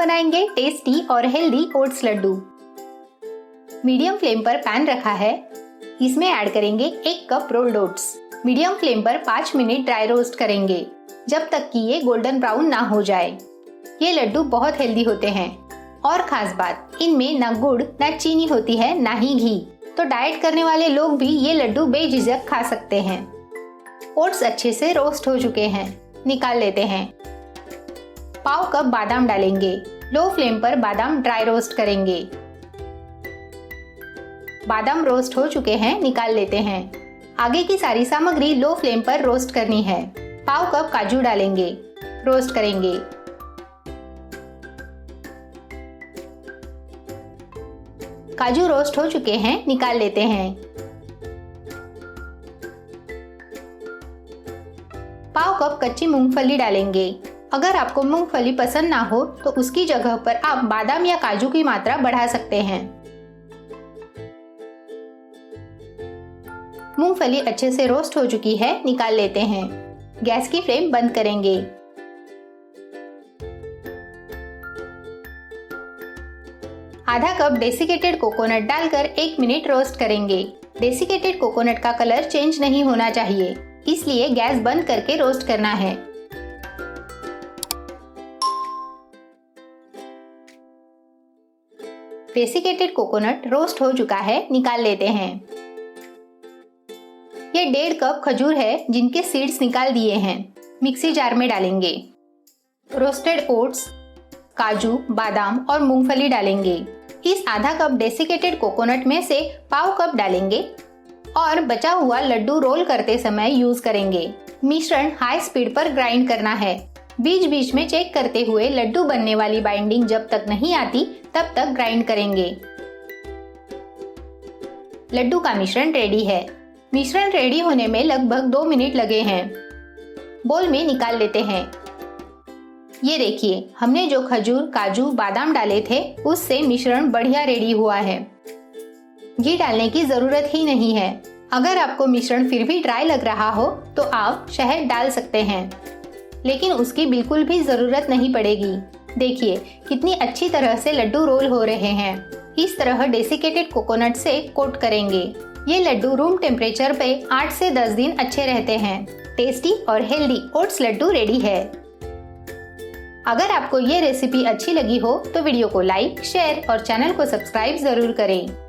बनाएंगे टेस्टी और healthy oats laddoo. Medium flame पर पैन रखा है। इसमें ऐड करेंगे 1 cup rolled oats. Medium flame पर 5 मिनट ड्राई रोस्ट करेंगे जब तक कि ये गोल्डन ब्राउन ना हो जाए। ये लड्डू बहुत हेल्दी होते हैं और खास बात, इनमें ना गुड़ ना चीनी होती है ना ही घी, तो डाइट करने वाले लोग भी ये लड्डू बेझिझक खा सकते हैं। ओट्स अच्छे से रोस्ट हो चुके हैं, निकाल लेते हैं। पाव कप बादाम डालेंगे। लो फ्लेम पर बादाम ड्राई रोस्ट करेंगे। बादाम रोस्ट हो चुके हैं, निकाल लेते हैं। आगे की सारी सामग्री लो फ्लेम पर रोस्ट करनी है। पाव कप काजू डालेंगे, रोस्ट करेंगे। काजू रोस्ट हो चुके हैं, निकाल लेते हैं। पाव कप कच्ची मूंगफली डालेंगे। अगर आपको मूंगफली पसंद ना हो तो उसकी जगह पर आप बादाम या काजू की मात्रा बढ़ा सकते हैं। मूंगफली अच्छे से रोस्ट हो चुकी है, निकाल लेते हैं। गैस की फ्लेम बंद करेंगे। आधा कप डेसिकेटेड कोकोनट डालकर 1 मिनट रोस्ट करेंगे। डेसिकेटेड कोकोनट का कलर चेंज नहीं होना चाहिए, इसलिए गैस बंद करके रोस्ट करना है। डेसिकेटेड कोकोनट रोस्ट हो चुका है, निकाल लेते हैं। ये 1.5 कप खजूर है जिनके सीड्स निकाल दिए हैं, मिक्सी जार में डालेंगे। रोस्टेड ओट्स, काजू, बादाम और मूंगफली डालेंगे। इस आधा कप डेसिकेटेड कोकोनट में से पाव कप डालेंगे और बचा हुआ लड्डू रोल करते समय यूज करेंगे। मिश्रण हाई स्पीड पर ग्राइंड करना है। बीच बीच में चेक करते हुए लड्डू बनने वाली बाइंडिंग जब तक नहीं आती तब तक ग्राइंड करेंगे। लड्डू का मिश्रण रेडी है। मिश्रण रेडी होने में लगभग 2 मिनट लगे हैं। बोल में निकाल लेते हैं। ये देखिए, हमने जो खजूर, काजू, बादाम डाले थे उससे मिश्रण बढ़िया रेडी हुआ है। घी डालने की जरूरत ही नहीं है। अगर आपको मिश्रण फिर भी ड्राई लग रहा हो तो आप शहद डाल सकते हैं, लेकिन उसकी बिल्कुल भी जरूरत नहीं पड़ेगी। देखिए कितनी अच्छी तरह से लड्डू रोल हो रहे हैं। इस तरह डेसिकेटेड कोकोनट से कोट करेंगे। ये लड्डू रूम टेम्परेचर पे 8 से 10 दिन अच्छे रहते हैं। टेस्टी और हेल्दी ओट्स लड्डू रेडी है। अगर आपको ये रेसिपी अच्छी लगी हो तो वीडियो को लाइक, शेयर और चैनल को सब्सक्राइब जरूर करें।